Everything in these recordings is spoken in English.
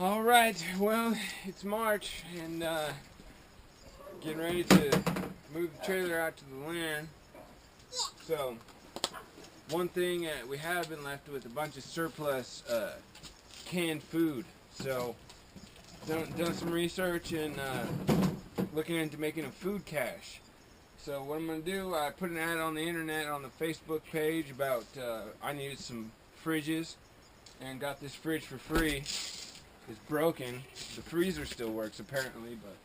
Alright, well, it's March and getting ready to move the trailer out to the land. So, one thing, we have been left with a bunch of surplus canned food. So, done some research and looking into making a food cache. So what I'm going to do, I put an ad on the internet on the Facebook page about I needed some fridges and got this fridge for free. It's broken. The freezer still works apparently, but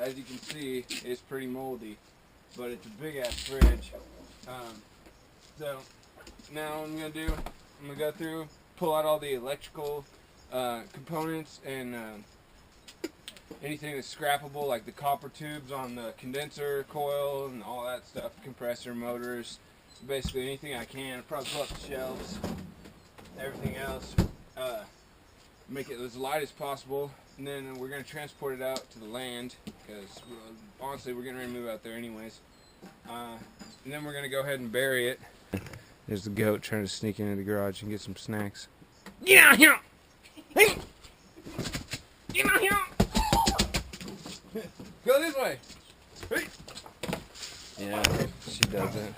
as you can see, it's pretty moldy. But it's a big ass fridge. So now what I'm going to do, I'm going to go through, pull out all the electrical components and anything that's scrappable, like the copper tubes on the condenser coil and all that stuff, compressor, motors, basically anything I can. Probably pull up the shelves, everything else, make it as light as possible, and then we're going to transport it out to the land, because honestly we're getting ready to move out there anyways, and then we're going to go ahead and bury it. There's the goat trying to sneak into the garage and get some snacks. Get out here! Hey! Get out here! Go this way. Hey. Yeah, she does that.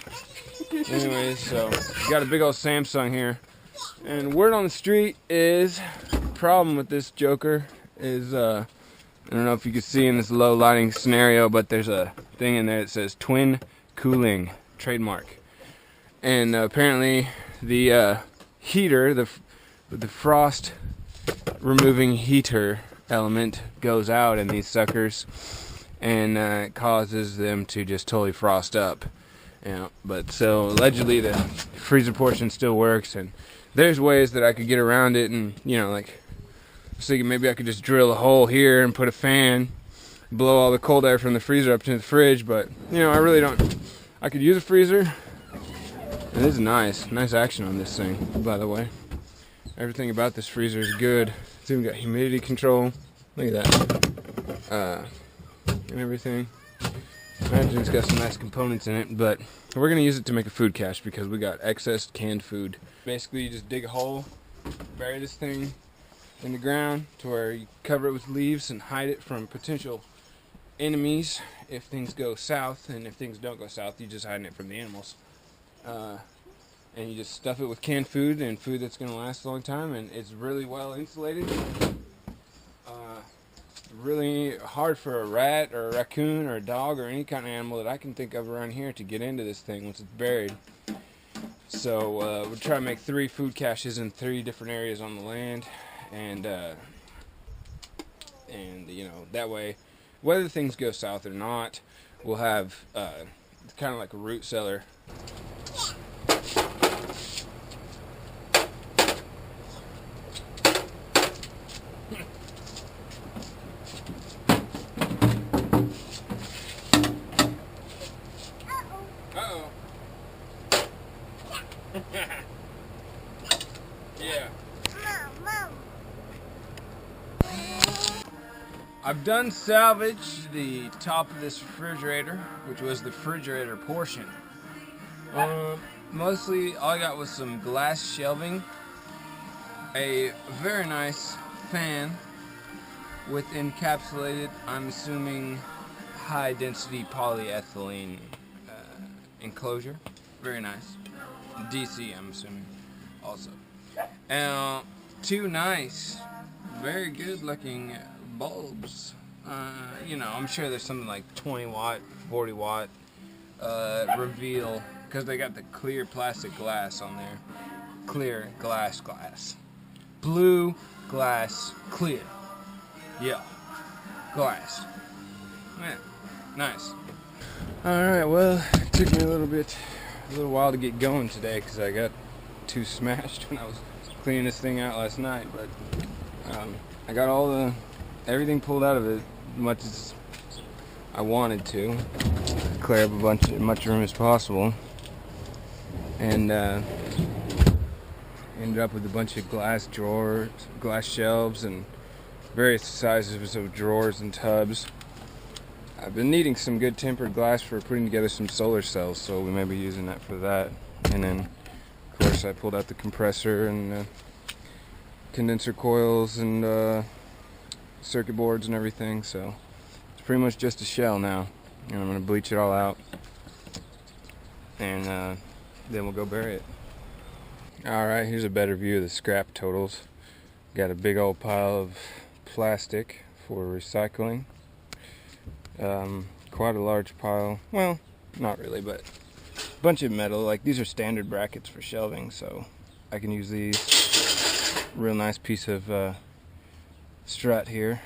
Anyways, so we got a big old Samsung here, and word on the street is the problem with this joker is I don't know if you can see in this low lighting scenario, but there's a thing in there that says twin cooling trademark, and apparently the heater, the frost removing heater element goes out in these suckers, and it causes them to just totally frost up, you know. But so allegedly the freezer portion still works, and there's ways that I could get around it, and you know, like I was thinking maybe I could just drill a hole here and put a fan, blow all the cold air from the freezer up to the fridge. But you know, I really don't. I could use a freezer. It is nice action on this thing, by the way. Everything about this freezer is good. It's even got humidity control. Look at that. And everything. Imagine it's got some nice components in it, but we're going to use it to make a food cache because we got excess canned food. Basically, you just dig a hole, bury this thing in the ground to where you cover it with leaves and hide it from potential enemies if things go south, and if things don't go south, you're just hiding it from the animals. And you just stuff it with canned food and food that's going to last a long time, and it's really well insulated. Really hard for a rat or a raccoon or a dog or any kind of animal that I can think of around here to get into this thing once it's buried. So we'll try to make 3 food caches in 3 different areas on the land, and you know, that way, whether things go south or not, we'll have kind of like a root cellar. Yeah. I've done salvage the top of this refrigerator, which was the refrigerator portion. Mostly all I got was some glass shelving, a very nice fan with encapsulated, I'm assuming, high density polyethylene enclosure. Very nice. DC, I'm assuming, also. And 2 nice, very good looking bulbs. You know, I'm sure there's something like 20 watt, 40 watt reveal, because they got the clear plastic glass on there. Clear glass. Blue glass, clear. Yeah, glass. Yeah, nice. Alright, well, it took me a little while to get going today because I got too smashed when I was cleaning this thing out last night, but I got everything pulled out of it as much as I wanted to clear up as much room as possible, and ended up with a bunch of glass drawers, glass shelves, and various sizes of drawers and tubs. I've been needing some good tempered glass for putting together some solar cells, so we may be using that for that. And then, of course, I pulled out the compressor and condenser coils and circuit boards and everything, so it's pretty much just a shell now. And I'm going to bleach it all out, and then we'll go bury it. Alright, here's a better view of the scrap totals. Got a big old pile of plastic for recycling. Quite a large pile. Well, not really, but a bunch of metal. Like, these are standard brackets for shelving, so I can use these. Real nice piece of strut here.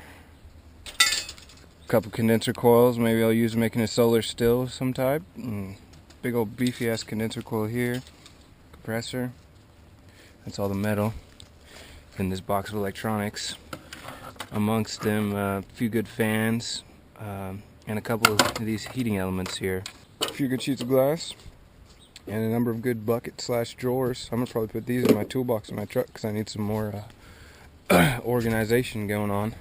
A couple condenser coils. Maybe I'll use making a solar still of some type. Big old beefy ass condenser coil here. Compressor. That's all the metal in this box of electronics. Amongst them, a few good fans, and a couple of these heating elements here. A few good sheets of glass, and a number of good buckets / drawers. I'm gonna probably put these in my toolbox in my truck because I need some more organization going on.